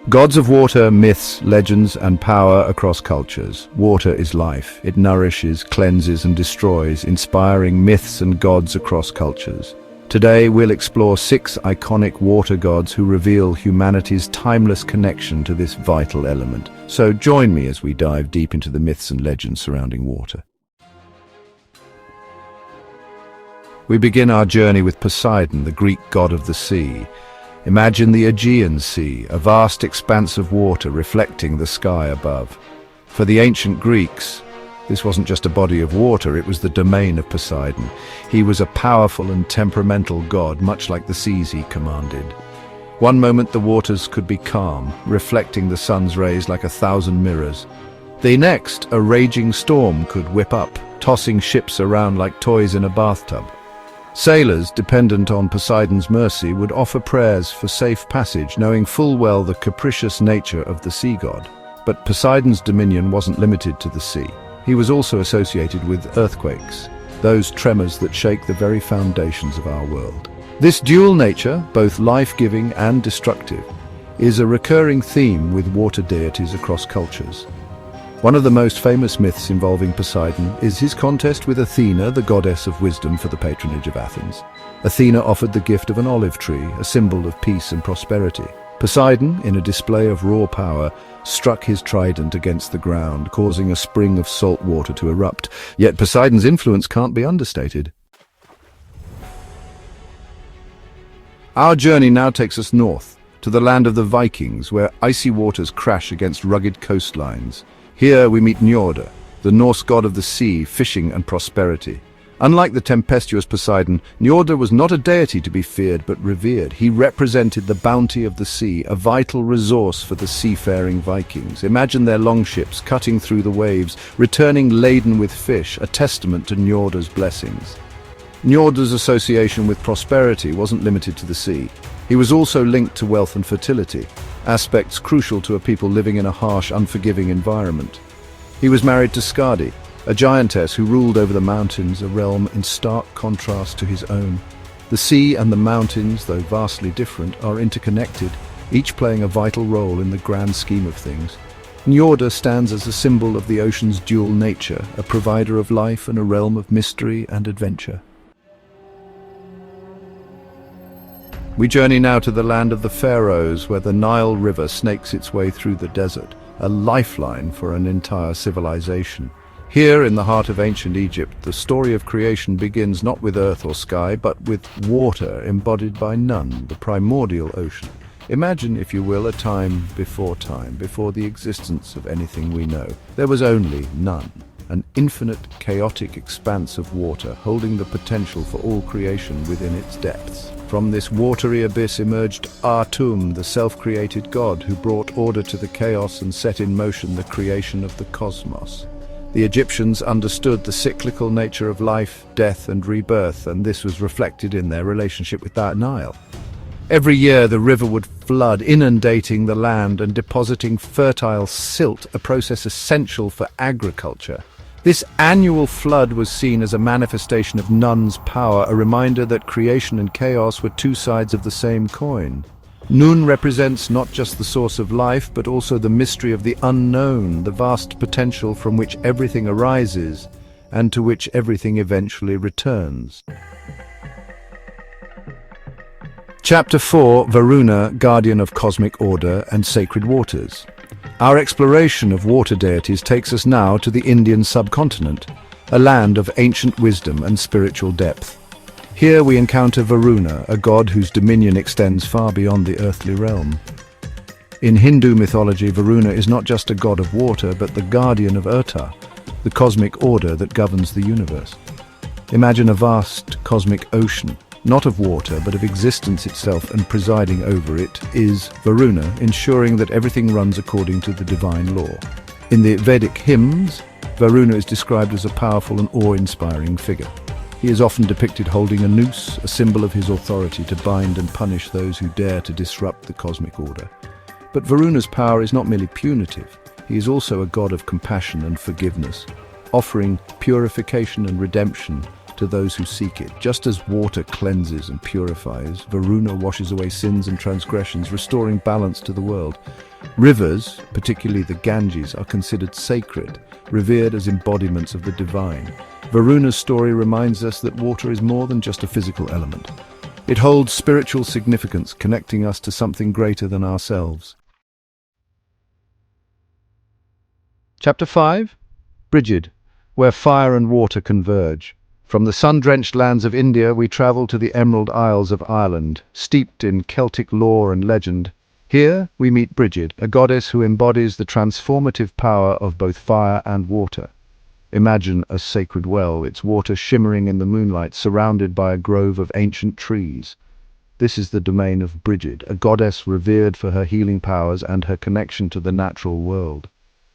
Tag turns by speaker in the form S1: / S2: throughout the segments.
S1: Gods of water, myths, legends, and power across cultures. Water is life. It nourishes, cleanses, and destroys, inspiring myths and gods across cultures. Today, we'll explore 6 iconic water gods who reveal humanity's timeless connection to this vital element. So join me as we dive deep into the myths and legends surrounding water. We begin our journey with Poseidon, the Greek god of the sea. Imagine the Aegean Sea, a vast expanse of water reflecting the sky above. For the ancient Greeks, this wasn't just a body of water, it was the domain of Poseidon. He was a powerful and temperamental god, much like the seas he commanded. One moment the waters could be calm, reflecting the sun's rays like 1,000 mirrors. The next, a raging storm could whip up, tossing ships around like toys in a bathtub. Sailors, dependent on Poseidon's mercy, would offer prayers for safe passage, knowing full well the capricious nature of the sea god. But Poseidon's dominion wasn't limited to the sea. He was also associated with earthquakes, those tremors that shake the very foundations of our world. This dual nature, both life-giving and destructive, is a recurring theme with water deities across cultures. One of the most famous myths involving Poseidon is his contest with Athena, the goddess of wisdom, for the patronage of Athens. Athena offered the gift of an olive tree, a symbol of peace and prosperity. Poseidon, in a display of raw power, struck his trident against the ground, causing a spring of salt water to erupt. Yet Poseidon's influence can't be understated. Our journey now takes us north, to the land of the Vikings, where icy waters crash against rugged coastlines. Here we meet Njörðr, the Norse god of the sea, fishing and prosperity. Unlike the tempestuous Poseidon, Njörðr was not a deity to be feared but revered. He represented the bounty of the sea, a vital resource for the seafaring Vikings. Imagine their longships cutting through the waves, returning laden with fish, a testament to Njörðr's blessings. Njörðr's association with prosperity wasn't limited to the sea. He was also linked to wealth and fertility, aspects crucial to a people living in a harsh, unforgiving environment. He was married to Skadi, a giantess who ruled over the mountains, a realm in stark contrast to his own. The sea and the mountains, though vastly different, are interconnected, each playing a vital role in the grand scheme of things. Njörðr stands as a symbol of the ocean's dual nature, a provider of life and a realm of mystery and adventure. We journey now to the land of the pharaohs, where the Nile River snakes its way through the desert, a lifeline for an entire civilization. Here, in the heart of ancient Egypt, the story of creation begins not with earth or sky, but with water embodied by Nun, the primordial ocean. Imagine, if you will, a time, before the existence of anything we know. There was only Nun, an infinite, chaotic expanse of water, holding the potential for all creation within its depths. From this watery abyss emerged Atum, the self-created god who brought order to the chaos and set in motion the creation of the cosmos. The Egyptians understood the cyclical nature of life, death, and rebirth, and this was reflected in their relationship with the Nile. Every year the river would flood, inundating the land and depositing fertile silt, a process essential for agriculture. This annual flood was seen as a manifestation of Nun's power, a reminder that creation and chaos were two sides of the same coin. Nun represents not just the source of life, but also the mystery of the unknown, the vast potential from which everything arises, and to which everything eventually returns. Chapter 4, Varuna, guardian of cosmic order and sacred waters. Our exploration of water deities takes us now to the Indian subcontinent, a land of ancient wisdom and spiritual depth. Here we encounter Varuna, a god whose dominion extends far beyond the earthly realm. In Hindu mythology, Varuna is not just a god of water, but the guardian of Urta, the cosmic order that governs the universe. Imagine a vast cosmic ocean, not of water, but of existence itself, and presiding over it is Varuna, ensuring that everything runs according to the divine law. In the Vedic hymns, Varuna is described as a powerful and awe-inspiring figure. He is often depicted holding a noose, a symbol of his authority to bind and punish those who dare to disrupt the cosmic order. But Varuna's power is not merely punitive. He is also a god of compassion and forgiveness, offering purification and redemption to those who seek it. Just as water cleanses and purifies, Varuna washes away sins and transgressions, restoring balance to the world. Rivers, particularly the Ganges, are considered sacred, revered as embodiments of the divine. Varuna's story reminds us that water is more than just a physical element. It holds spiritual significance, connecting us to something greater than ourselves. Chapter 5. Brigid, where fire and water converge. From the sun-drenched lands of India, we travel to the Emerald Isles of Ireland, steeped in Celtic lore and legend. Here, we meet Brigid, a goddess who embodies the transformative power of both fire and water. Imagine a sacred well, its water shimmering in the moonlight, surrounded by a grove of ancient trees. This is the domain of Brigid, a goddess revered for her healing powers and her connection to the natural world.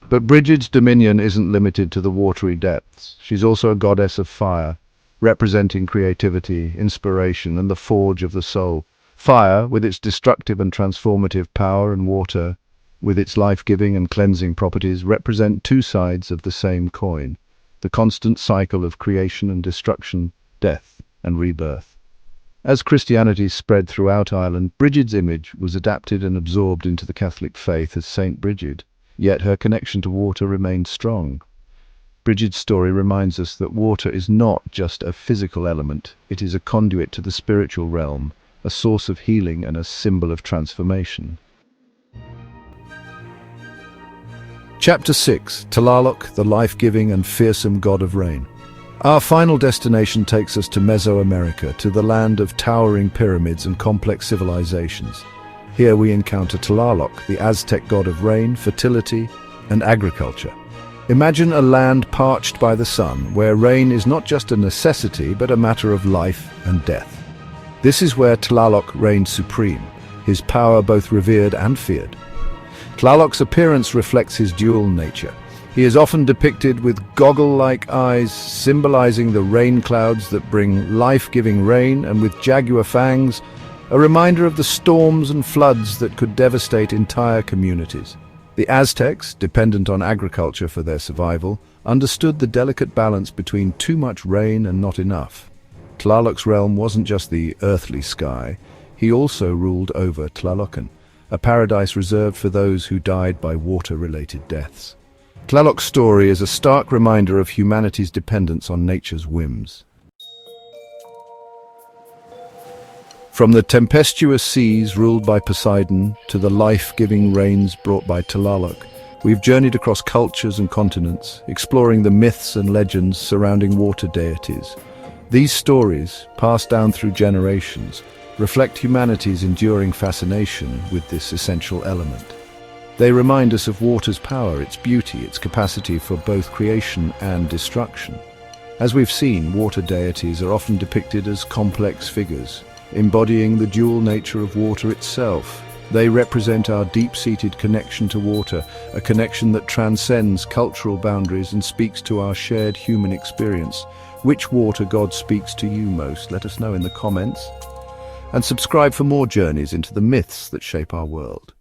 S1: But Brigid's dominion isn't limited to the watery depths. She's also a goddess of fire, representing creativity, inspiration, and the forge of the soul. Fire, with its destructive and transformative power, and water, with its life-giving and cleansing properties, represent two sides of the same coin, the constant cycle of creation and destruction, death and rebirth. As Christianity spread throughout Ireland, Brigid's image was adapted and absorbed into the Catholic faith as Saint Brigid, yet her connection to water remained strong. Brigid's story reminds us that water is not just a physical element, it is a conduit to the spiritual realm, a source of healing and a symbol of transformation. Chapter 6. Tlaloc, the life-giving and fearsome god of rain. Our final destination takes us to Mesoamerica, to the land of towering pyramids and complex civilizations. Here we encounter Tlaloc, the Aztec god of rain, fertility, and agriculture. Imagine a land parched by the sun, where rain is not just a necessity, but a matter of life and death. This is where Tlaloc reigned supreme, his power both revered and feared. Tlaloc's appearance reflects his dual nature. He is often depicted with goggle-like eyes, symbolizing the rain clouds that bring life-giving rain, and with jaguar fangs, a reminder of the storms and floods that could devastate entire communities. The Aztecs, dependent on agriculture for their survival, understood the delicate balance between too much rain and not enough. Tlaloc's realm wasn't just the earthly sky, he also ruled over Tlalocan, a paradise reserved for those who died by water-related deaths. Tlaloc's story is a stark reminder of humanity's dependence on nature's whims. From the tempestuous seas ruled by Poseidon to the life-giving rains brought by Tlaloc, we've journeyed across cultures and continents, exploring the myths and legends surrounding water deities. These stories, passed down through generations, reflect humanity's enduring fascination with this essential element. They remind us of water's power, its beauty, its capacity for both creation and destruction. As we've seen, water deities are often depicted as complex figures, embodying the dual nature of water itself. They represent our deep-seated connection to water, a connection that transcends cultural boundaries and speaks to our shared human experience. Which water god speaks to you most? Let us know in the comments. And subscribe for more journeys into the myths that shape our world.